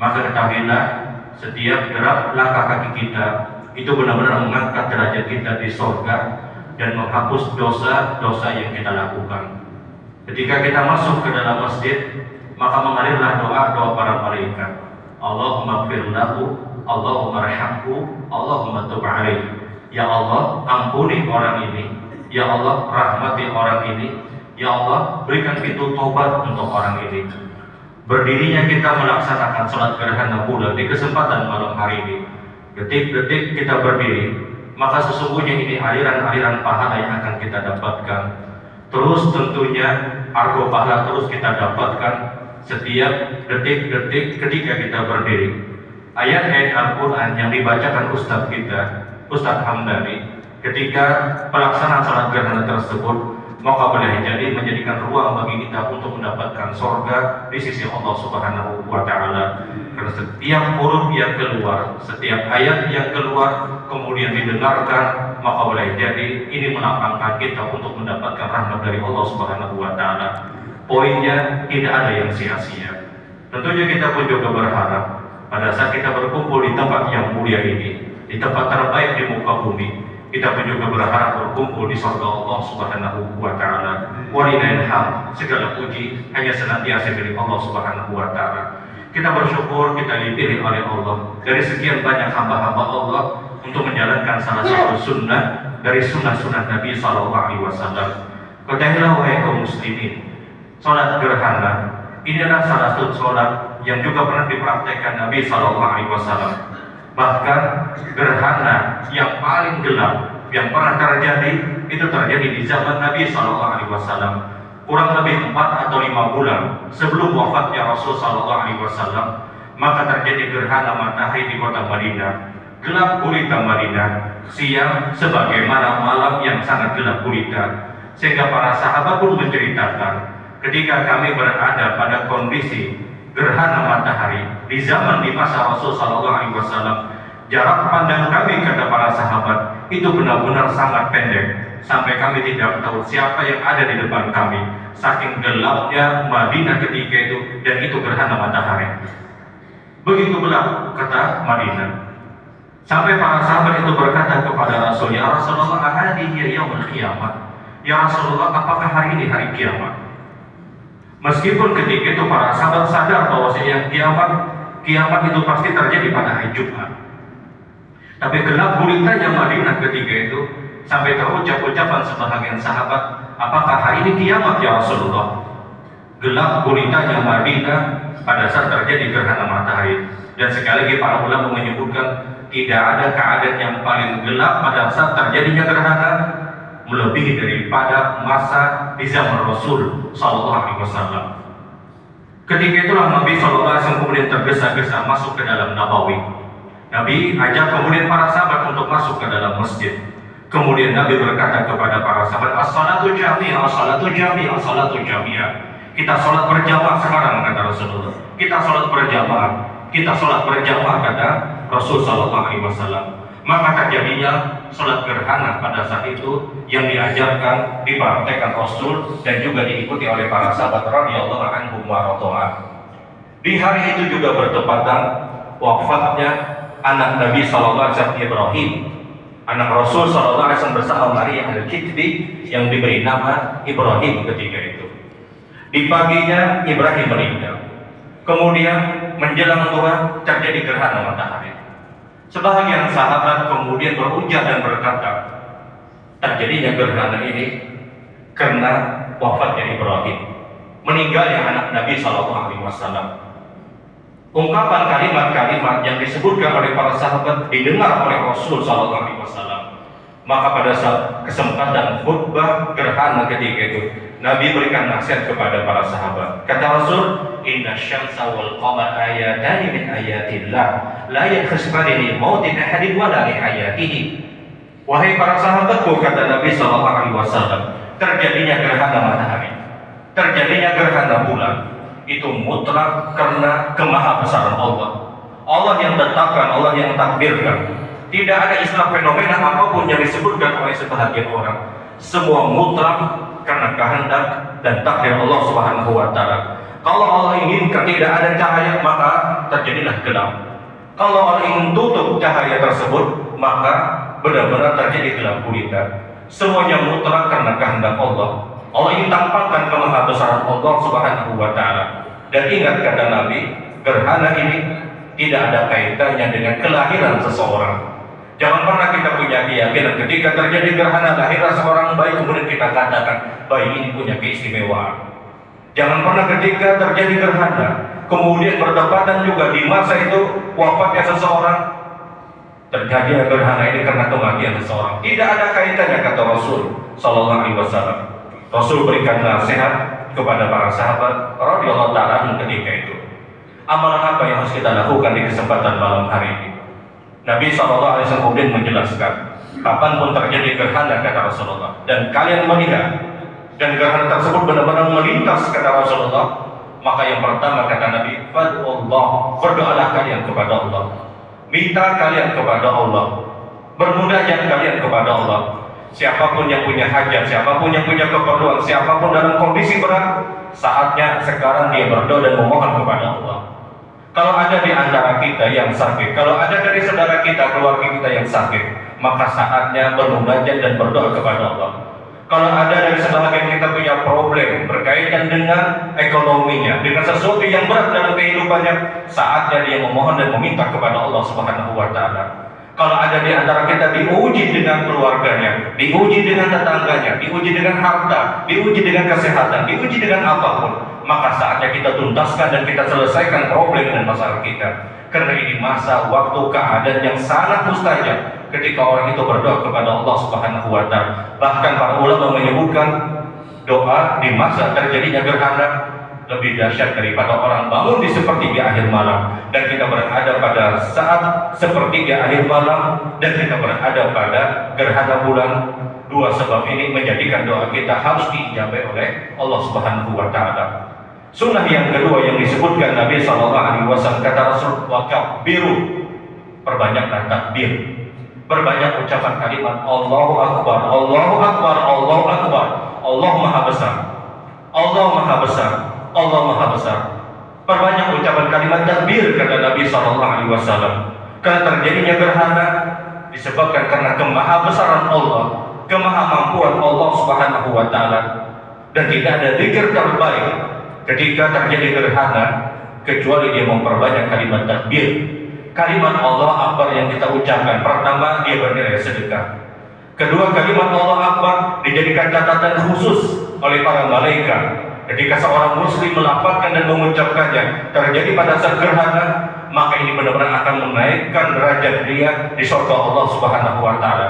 maka ketahuilah setiap gerak langkah kaki kita itu benar-benar mengangkat derajat kita di surga dan menghapus dosa-dosa yang kita lakukan. Ketika kita masuk ke dalam masjid, maka mengalirlah doa-doa para malaikat. Allahumma ighfir lahu, Allahumma arhamhu, Allahumma tub alaihi. Ya Allah, ampuni orang ini. Ya Allah, rahmati orang ini. Ya Allah, berikan pintu tobat untuk orang ini. Berdirinya kita melaksanakan sholat gerhana bulan di kesempatan malam hari ini. Detik-detik kita berdiri, maka sesungguhnya ini aliran-aliran pahala yang akan kita dapatkan. Terus tentunya argo pahala terus kita dapatkan setiap detik-detik ketika kita berdiri. Ayat-ayat Al-Quran yang dibacakan Ustadz kita, Ustadz Hamdani, ketika pelaksanaan sholat gerhana tersebut, maka boleh jadi menjadikan ruang bagi kita untuk mendapatkan surga di sisi Allah Subhanahu wa Ta'ala. Karena setiap huruf yang keluar, setiap ayat yang keluar kemudian didengarkan, maka boleh jadi ini melapangkan kita untuk mendapatkan rahmat dari Allah Subhanahu wa Ta'ala. Poinnya tidak ada yang sia-sia. Tentunya kita pun juga berharap pada saat kita berkumpul di tempat yang mulia ini, di tempat terbaik di muka bumi, kita pun juga berharap berkumpul di surga Allah Subhanahu wa Ta'ala. Walillahil hamd, segala puji hanya senantiasa milik Allah Subhanahu wa Ta'ala. Kita bersyukur kita dipilih oleh Allah dari sekian banyak hamba-hamba Allah untuk menjalankan salah satu sunnah dari sunnah-sunnah Nabi Sallallahu Alaihi Wasallam. Ketahuilah wahai kaum muslimin, salat gerhana ini adalah salah satu salat yang juga pernah dipraktekkan Nabi Sallallahu Alaihi Wasallam. Bahkan gerhana yang paling gelap yang pernah terjadi itu terjadi di zaman Nabi Sallallahu Alaihi Wasallam, kurang lebih 4 atau 5 bulan sebelum wafatnya Rasul Sallallahu Alaihi Wasallam. Maka terjadi gerhana matahari di kota Madinah, gelap gulita Madinah, siang sebagaimana malam yang sangat gelap gulita, sehingga para sahabat pun menceritakan ketika kami berada pada kondisi gerhana matahari di zaman di masa Rasul Sallallahu Alaihi Wasallam, jarak pandang kami kata para sahabat itu benar-benar sangat pendek, sampai kami tidak tahu siapa yang ada di depan kami, saking gelapnya Madinah ketika itu, dan itu gerhana matahari. Begitu gelap kata Madinah, sampai para sahabat itu berkata kepada Rasul, ya Rasulullah, hadhihi yaumul qiyamah. Ya Rasulullah, apakah hari ini hari kiamat? Meskipun ketika itu para sahabat sadar bahwasanya kiamat itu pasti terjadi pada hari Jumat, tapi gelap gulitanya Madinah ketika itu sampai terucap ucapan sebahagian sahabat, apakah hari ini kiamat ya Rasulullah? Gelap gulitanya Madinah pada saat terjadi gerhana matahari. Dan sekali lagi para ulama menyebutkan tidak ada keadaan yang paling gelap pada saat terjadinya gerhana melebihi daripada masa di zaman Rasul Sallallahu Alaihi Wasallam. Ketika itulah Nabi Sallallahu Alaihi Wasallam kemudian tergesa-gesa masuk ke dalam Nabawi. Nabi ajak kemudian para sahabat untuk masuk ke dalam masjid. Kemudian Nabi berkata kepada para sahabat, as-salatu jami'ah, as-salatu jami'ah, as-salatu jami'ah. Kita sholat berjamaah sekarang kata Rasulullah. Kita sholat berjamaah. Kita sholat berjamaah kata Rasul Sallallahu Alaihi Wasallam. Maka terjadinya sholat gerhana pada saat itu yang diajarkan, dipraktekkan Rasul dan juga diikuti oleh para sahabat radhiyallahu anhum wa radhiyallahu. Di hari itu juga bertepatan wafatnya anak Nabi Sallallahu Alaihi Wasallam Ibrahim, anak Rasul Sallallahu Alaihi Wasallam bersama Maria Al-Kipti yang diberi nama Ibrahim ketika itu. Di paginya Ibrahim meninggal. Kemudian menjelang tua terjadi gerhana matahari. Sebahagian sahabat kemudian berujar dan berkata, terjadinya gerhana ini karena wafatnya Ibrahim, meninggalnya anak Nabi Sallallahu Alaihi Wasallam. Ungkapan kalimat-kalimat yang disebutkan oleh para sahabat didengar oleh Rasul Sallallahu Alaihi Wasallam. Maka pada saat kesempatan khutbah gerhana ketika itu, Nabi berikan nasihat kepada para sahabat. Kata Rasul, inna syamsa wal qamar ayatani min ayatillah la yakhsifani li mautin ahadin wa la li hayatihi. Wahai para sahabatku, kata Nabi Sallallahu Alaihi Wasallam, terjadinya gerhana matahari, terjadinya gerhana bulan, itu mutlak karena kemahabesaran Allah. Allah yang tetapkan, Allah yang takdirkan. Tidak ada istilah fenomena apapun yang disebutkan oleh sebahagian orang. Semua mutlak karena kehendak dan takdir Allah Subhanahu wa Ta'ala. Kalau Allah inginkan tidak ada cahaya, maka terjadilah gelap. Kalau Allah ingin tutup cahaya tersebut, maka benar-benar terjadi gelap gulita. Semuanya mutlak karena kehendak Allah. Allah ingin tampakkan kemahabesaran Allah Subhanahu wa Ta'ala. Dan ingat kata Nabi, gerhana ini tidak ada kaitannya dengan kelahiran seseorang. Jangan pernah kita punya keyakinan ketika terjadi gerhana lahirlah seorang bayi kemudian kita katakan bayi ini punya keistimewaan. Jangan pernah ketika terjadi gerhana kemudian berdepatan juga di masa itu wafatnya seseorang, terjadi gerhana ini karena kematian seseorang. Tidak ada kaitannya kata Rasul Sallallahu Alaihi Wasallam. Rasul berikan nasihat kepada para sahabat radhiyallahu ta'ala ketika itu. Amalan apa yang harus kita lakukan di kesempatan malam hari ini? Nabi SAW kemudian menjelaskan, kapanpun terjadi gerhana kata Rasulullah dan kalian melihat dan gerhana tersebut benar-benar melintas kata Rasulullah, maka yang pertama kata Nabi, fad'ullah, berdoalah kalian kepada Allah, minta kalian kepada Allah, bermunajat kalian kepada Allah. Siapapun yang punya hajat, siapapun yang punya keperluan, siapapun dalam kondisi berat, saatnya sekarang dia berdoa dan memohon kepada Allah. Kalau ada di antara kita yang sakit, kalau ada dari saudara kita, keluarga kita yang sakit, maka saatnya bermunajat dan berdoa kepada Allah. Kalau ada dari sebagian kita punya problem berkaitan dengan ekonominya, dengan sesuatu yang berat dalam kehidupannya, saatnya dia memohon dan meminta kepada Allah Subhanahu wa Ta'ala. Kalau ada di antara kita diuji dengan keluarganya, diuji dengan tetangganya, diuji dengan harta, diuji dengan kesehatan, diuji dengan apapun, maka saatnya kita tuntaskan dan kita selesaikan problem dan masalah kita. Karena ini masa waktu keadaan yang sangat mustajab ketika orang itu berdoa kepada Allah Subhanahu wa Ta'ala. Bahkan para ulama menyebutkan doa di masa terjadinya gerhana lebih dahsyat daripada orang bangun di sepertiga akhir malam, dan kita berada pada saat sepertiga akhir malam dan kita berada pada gerhana bulan. Dua sebab ini menjadikan doa kita harus diijabai oleh Allah Subhanahu wa Ta'ala. Sunnah yang kedua yang disebutkan Nabi Sallallahu Alaihi Wasallam, kata Rasul, wakabbiru, perbanyaklah takbir, berbanyak ucapan kalimat Allahu Akbar, Allahu Akbar, Allahu Akbar, Allah Maha Besar, Allah Maha Besar, Allah Maha Besar. Perbanyak ucapan kalimat takbir kata Nabi Sallallahu Alaihi Wasallam. Karena terjadinya gerhana disebabkan karena kemahabesaran Allah, kemahamampuan Allah Subhanahu wa Ta'ala, dan tidak ada zikir terbaik ketika terjadi gerhana kecuali dia memperbanyak kalimat takbir. Kalimat Allah Akbar yang kita ucapkan, pertama dia bernilai sedekah. Kedua, kalimat Allah Akbar dijadikan catatan khusus oleh para malaikat. Ketika seorang muslim melafazkan dan mengucapkannya terjadi pada saat gerhana, maka ini benar-benar akan menaikkan derajat dia di surga Allah Subhanahu wa Ta'ala.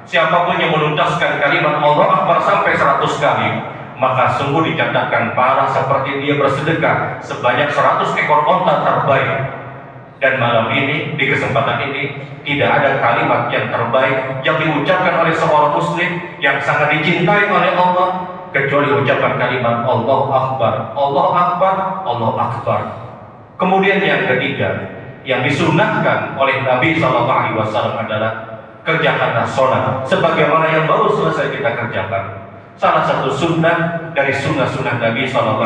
Siapapun yang menuntaskan kalimat Allah Akbar sampai 100 kali, maka sungguh dicatatkan pahala seperti dia bersedekah sebanyak 100 ekor onta terbaik. Dan malam ini, di kesempatan ini, tidak ada kalimat yang terbaik yang diucapkan oleh seorang muslim yang sangat dicintai oleh Allah kecuali ucapan kalimat Allah Akbar, Allah Akbar, Allah Akbar. Kemudian yang ketiga yang disunahkan oleh Nabi SAW adalah kerjakanlah sholat sebagaimana yang baru selesai kita kerjakan. Salah satu sunnah dari sunnah-sunnah Nabi SAW,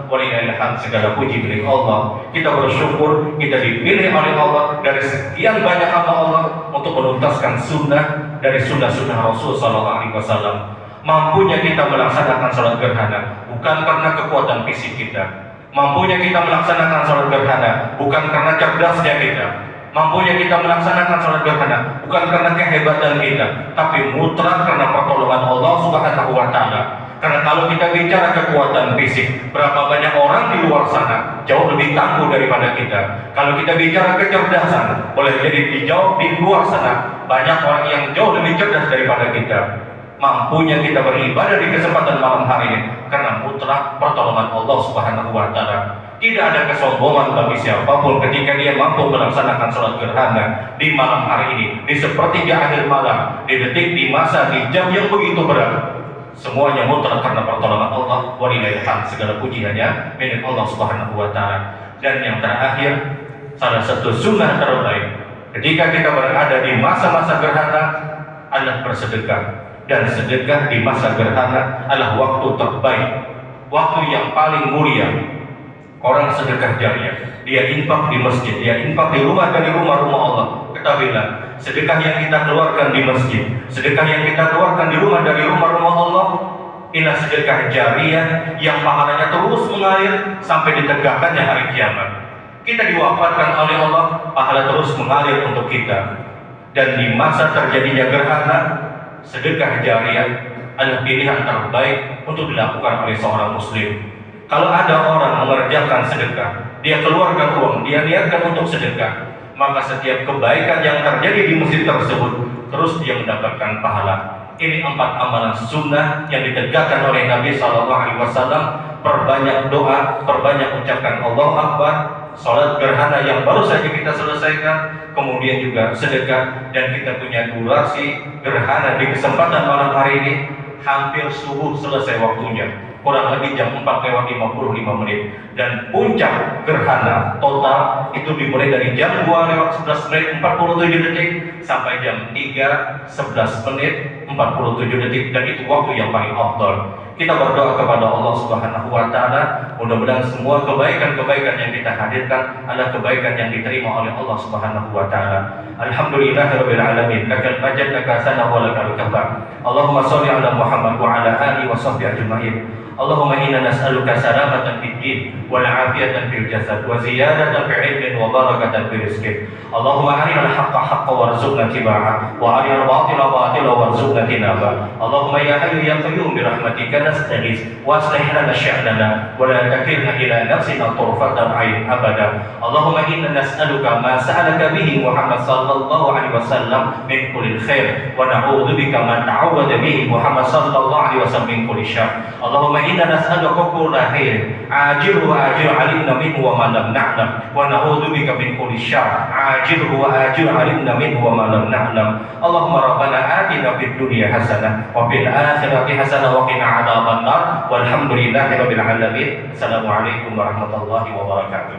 walillahilhamd, segala puji milik Allah. Kita bersyukur kita dipilih oleh Allah dari sekian banyak hamba Allah untuk menuntaskan sunnah dari sunnah-sunnah Rasul SAW. Mampunya kita melaksanakan sholat gerhana bukan karena kekuatan fisik kita. Mampunya kita melaksanakan sholat gerhana bukan karena cerdasnya kita. Mampunya kita melaksanakan sholat gerhana bukan karena kehebatan kita, tapi mutlak karena pertolongan Allah Subhanahu wa Ta'ala. Karena kalau kita bicara kekuatan fisik, berapa banyak orang di luar sana jauh lebih tangguh daripada kita. Kalau kita bicara kecerdasan, boleh jadi dijawab di luar sana banyak orang yang jauh lebih cerdas daripada kita. Mampunya kita beribadah di kesempatan malam hari ini karena mutlak pertolongan Allah Subhanahu wa Ta'ala. Tidak ada kesombongan bagi siapapun ketika dia mampu melaksanakan sholat gerhana di malam hari ini, di sepertiga akhir malam, di detik, di masa, di jam yang begitu berat. Semuanya mutlak karena pertolongan Allah. Walillahilhamd, segala puji hanya milik Allah Subhanahu wa Ta'ala. Dan yang terakhir, salah satu sunnah terbaik ketika kita berada di masa-masa gerhana adalah bersedekah. Dan sedekah di masa gerhana adalah waktu terbaik, waktu yang paling mulia, Orang sedekah jariah, dia infak di masjid, dia infak di rumah dari rumah-rumah Allah. Ketahuilah, sedekah yang kita keluarkan di masjid, sedekah yang kita keluarkan di rumah dari rumah-rumah Allah, inilah sedekah jariah yang pahalanya terus mengalir sampai ditegakkannya hari kiamat. Kita diwafatkan oleh Allah, pahala terus mengalir untuk kita. Dan di masa terjadinya gerhana, sedekah jariah adalah pilihan terbaik untuk dilakukan oleh seorang muslim. Kalau ada orang mengerjakan sedekah, dia keluarkan uang, dia niatkan untuk sedekah, maka setiap kebaikan yang terjadi di masjid tersebut terus dia mendapatkan pahala. Ini 4 amalan sunnah yang ditegakkan oleh Nabi SAW. Perbanyak doa, perbanyak ucapkan Allahu Akbar, sholat gerhana yang baru saja kita selesaikan, kemudian juga sedekah. Dan kita punya durasi gerhana di kesempatan malam hari ini hampir subuh selesai waktunya, kurang lebih jam 4:55, dan puncak gerhana total itu dimulai dari jam 2:11:47 sampai jam 3:11:47, dan itu waktu yang paling afdal. Kita berdoa kepada Allah Subhanahu wa Ta'ala, mudah-mudahan semua kebaikan-kebaikan yang kita hadirkan adalah kebaikan yang diterima oleh Allah Subhanahu wa Ta'ala. Alhamdulillahirabbil alamin, lakal majad, lakal sana wa lakal kabar. Allahumma shalli ala Muhammad wa ala alihi wa sahbihi ajma'in. Allahumma inna nas'aluka salamatan fid din wal afiyatan fil jasad wa ziyadatan fil ilmin wa barakatan fil rizqi. Allahumma arinal haqqa haqqan warzuqna tiba'ah wa arinal batila batila warzuqna tinaba. Allahumma ya hayyu ya qayyum bi rahmatika nastaghits wa aslih lana sya'nana wa la takilna ila nafsina tarfata 'ain abada. Allahumma inna nas'aluka ma sa'alaka bihi Muhammad sallallahu alaihi wasallam min kulli khair wa na'udzubika ma ta'awwada bihi Muhammad sallallahu alaihi wasallam min kulli syarr. Allahumma inna nas'aluka kulla khair ajilu wa ajilu alimna minhu wa ma lam na'lam wa na'udzubika min kulli syarr ajilu wa ajilu alimna minhu wa ma lam na'lam. Allahumma rabbana atina fid dunya hasanah wa fil akhirati hasanah wa qina adzaban nar walhamdulillahi rabbil alamin. Assalamualaikum warahmatullahi wabarakatuh.